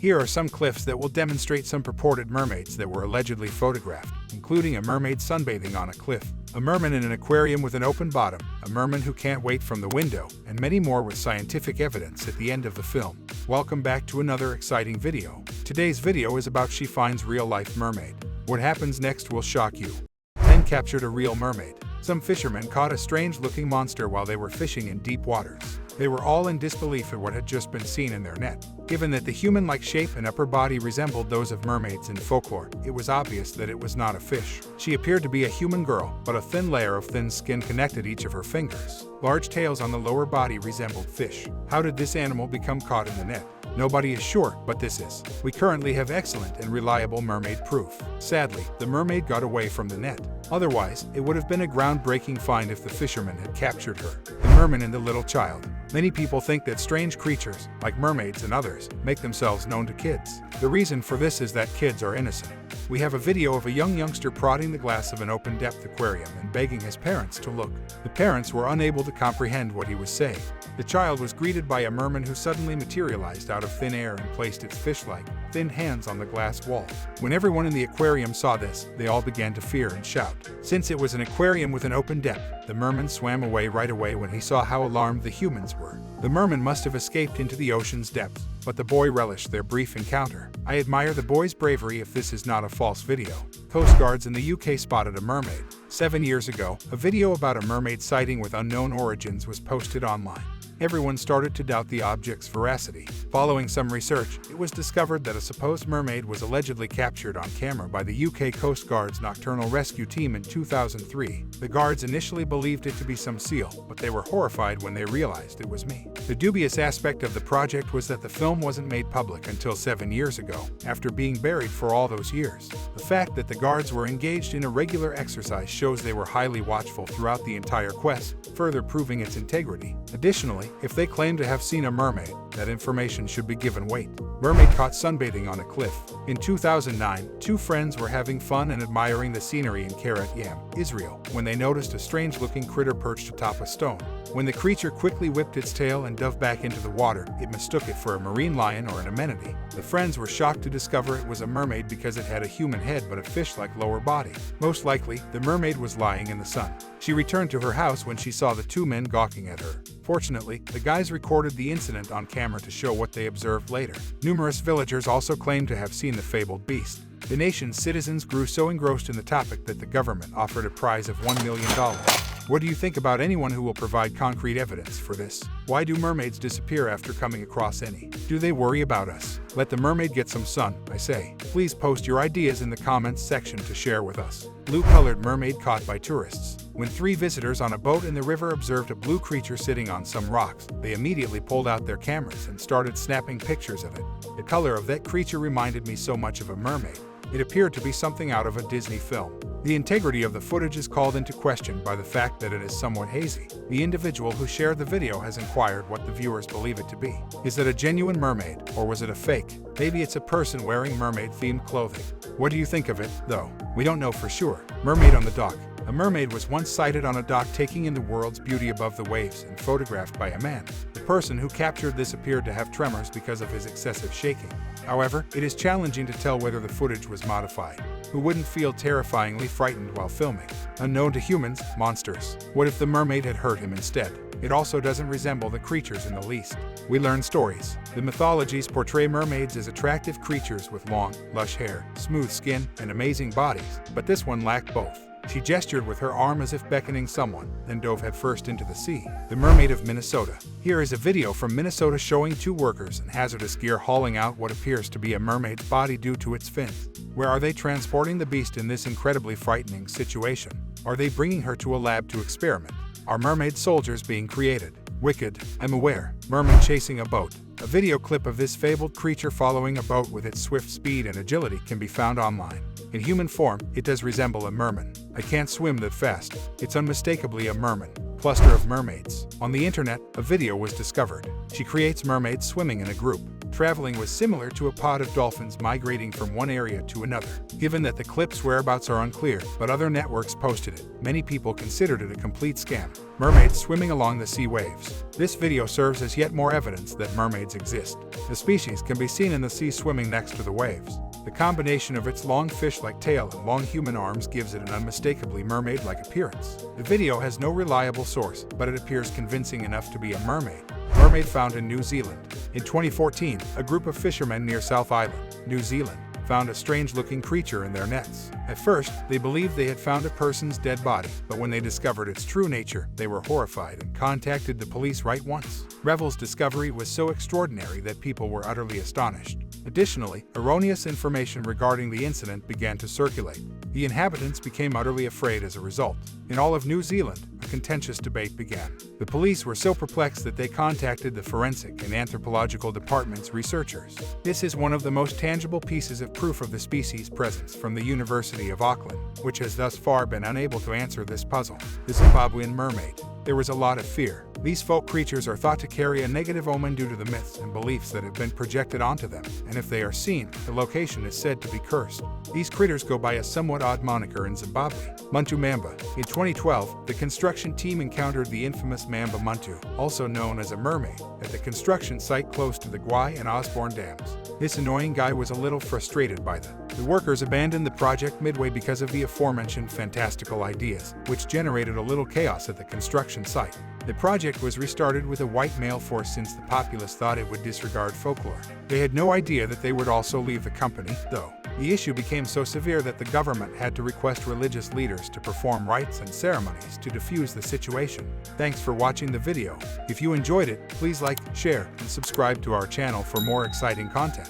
Here are some clips that will demonstrate some purported mermaids that were allegedly photographed, including a mermaid sunbathing on a cliff, a merman in an aquarium with an open bottom, a merman who can't wait from the window, and many more with scientific evidence at the end of the film. Welcome back to another exciting video. Today's video is about She Finds Real Life Mermaid. What happens next will shock you. 10 captured a real mermaid. Some fishermen caught a strange-looking monster while they were fishing in deep waters. They were all in disbelief at what had just been seen in their net. Given that the human-like shape and upper body resembled those of mermaids in folklore, it was obvious that it was not a fish. She appeared to be a human girl, but a thin layer of thin skin connected each of her fingers. Large tails on the lower body resembled fish. How did this animal become caught in the net? Nobody is sure, but this is. We currently have excellent and reliable mermaid proof. Sadly, the mermaid got away from the net. Otherwise, it would have been a groundbreaking find if the fisherman had captured her. The merman and the little child. Many people think that strange creatures, like mermaids and others, make themselves known to kids. The reason for this is that kids are innocent. We have a video of a youngster prodding the glass of an open-depth aquarium and begging his parents to look. The parents were unable to comprehend what he was saying. The child was greeted by a merman who suddenly materialized out of thin air and placed its fish-like, thin hands on the glass wall. When everyone in the aquarium saw this, they all began to fear and shout. Since it was an aquarium with an open depth, the merman swam away right away when he saw how alarmed the humans were. The merman must have escaped into the ocean's depths, but the boy relished their brief encounter. I admire the boy's bravery if this is not a false video. Coast Guards in the UK spotted a mermaid. 7 years ago, a video about a mermaid sighting with unknown origins was posted online. Everyone started to doubt the object's veracity. Following some research, it was discovered that a supposed mermaid was allegedly captured on camera by the UK Coast Guard's nocturnal rescue team in 2003. The guards initially believed it to be some seal, but they were horrified when they realized it was me. The dubious aspect of the project was that the film wasn't made public until 7 years ago, after being buried for all those years. The fact that the guards were engaged in a regular exercise shows they were highly watchful throughout the entire quest, further proving its integrity. Additionally, if they claim to have seen a mermaid, that information should be given weight. Mermaid caught sunbathing on a cliff. In 2009, two friends were having fun and admiring the scenery in Kiryat Yam, Israel, when they noticed a strange-looking critter perched atop a stone. When the creature quickly whipped its tail and dove back into the water, it mistook it for a marine lion or an amanite. The friends were shocked to discover it was a mermaid because it had a human head but a fish-like lower body. Most likely, the mermaid was lying in the sun. She returned to her house when she saw the two men gawking at her. Fortunately, the guys recorded the incident on camera to show what they observed later. Numerous villagers also claimed to have seen the fabled beast. The nation's citizens grew so engrossed in the topic that the government offered a prize of $1 million. What do you think about anyone who will provide concrete evidence for this? Why do mermaids disappear after coming across any? Do they worry about us? Let the mermaid get some sun, I say. Please post your ideas in the comments section to share with us. Blue-colored mermaid caught by tourists. When 3 visitors on a boat in the river observed a blue creature sitting on some rocks, they immediately pulled out their cameras and started snapping pictures of it. The color of that creature reminded me so much of a mermaid. It appeared to be something out of a Disney film. The integrity of the footage is called into question by the fact that it is somewhat hazy. The individual who shared the video has inquired what the viewers believe it to be. Is it a genuine mermaid, or was it a fake? Maybe it's a person wearing mermaid-themed clothing. What do you think of it, though? We don't know for sure. Mermaid on the dock. A mermaid was once sighted on a dock taking in the world's beauty above the waves and photographed by a man. The person who captured this appeared to have tremors because of his excessive shaking. However, it is challenging to tell whether the footage was modified. Who wouldn't feel terrifyingly frightened while filming? Unknown to humans, monsters. What if the mermaid had hurt him instead? It also doesn't resemble the creatures in the least. We learn stories. The mythologies portray mermaids as attractive creatures with long, lush hair, smooth skin, and amazing bodies, but this one lacked both. She gestured with her arm as if beckoning someone, then dove headfirst into the sea. The Mermaid of Minnesota. Here is a video from Minnesota showing 2 workers in hazardous gear hauling out what appears to be a mermaid's body due to its fins. Where are they transporting the beast in this incredibly frightening situation? Are they bringing her to a lab to experiment? Are mermaid soldiers being created? Wicked, I'm aware. Merman chasing a boat. A video clip of this fabled creature following a boat with its swift speed and agility can be found online. In human form, it does resemble a merman. I can't swim that fast. It's unmistakably a merman. Cluster of mermaids. On the internet, a video was discovered. She creates mermaids swimming in a group. Traveling was similar to a pod of dolphins migrating from one area to another. Given that the clip's whereabouts are unclear, but other networks posted it, many people considered it a complete scam. Mermaids swimming along the sea waves. This video serves as yet more evidence that mermaids exist. The species can be seen in the sea swimming next to the waves. The combination of its long fish-like tail and long human arms gives it an unmistakably mermaid-like appearance. The video has no reliable source, but it appears convincing enough to be a mermaid. Mermaid found in New Zealand. In 2014, a group of fishermen near South Island, New Zealand, found a strange-looking creature in their nets. At first, they believed they had found a person's dead body, but when they discovered its true nature, they were horrified and contacted the police right once. Revell's discovery was so extraordinary that people were utterly astonished. Additionally, erroneous information regarding the incident began to circulate. The inhabitants became utterly afraid as a result. In all of New Zealand, a contentious debate began. The police were so perplexed that they contacted the forensic and anthropological department's researchers. This is one of the most tangible pieces of proof of the species' presence from the University of Auckland, which has thus far been unable to answer this puzzle. The Zimbabwean Mermaid. There was a lot of fear. These folk creatures are thought to carry a negative omen due to the myths and beliefs that have been projected onto them, and if they are seen, the location is said to be cursed. These critters go by a somewhat odd moniker in Zimbabwe, Muntu Mamba. In 2012, the construction team encountered the infamous Mamba Muntu, also known as a mermaid, at the construction site close to the Gwai and Osborne dams. This annoying guy was a little frustrated by the workers abandoned the project midway because of the aforementioned fantastical ideas, which generated a little chaos at the construction site. The project was restarted with a white male force since the populace thought it would disregard folklore. They had no idea that they would also leave the company, though. The issue became so severe that the government had to request religious leaders to perform rites and ceremonies to defuse the situation. Thanks for watching the video. If you enjoyed it, please like, share, and subscribe to our channel for more exciting content.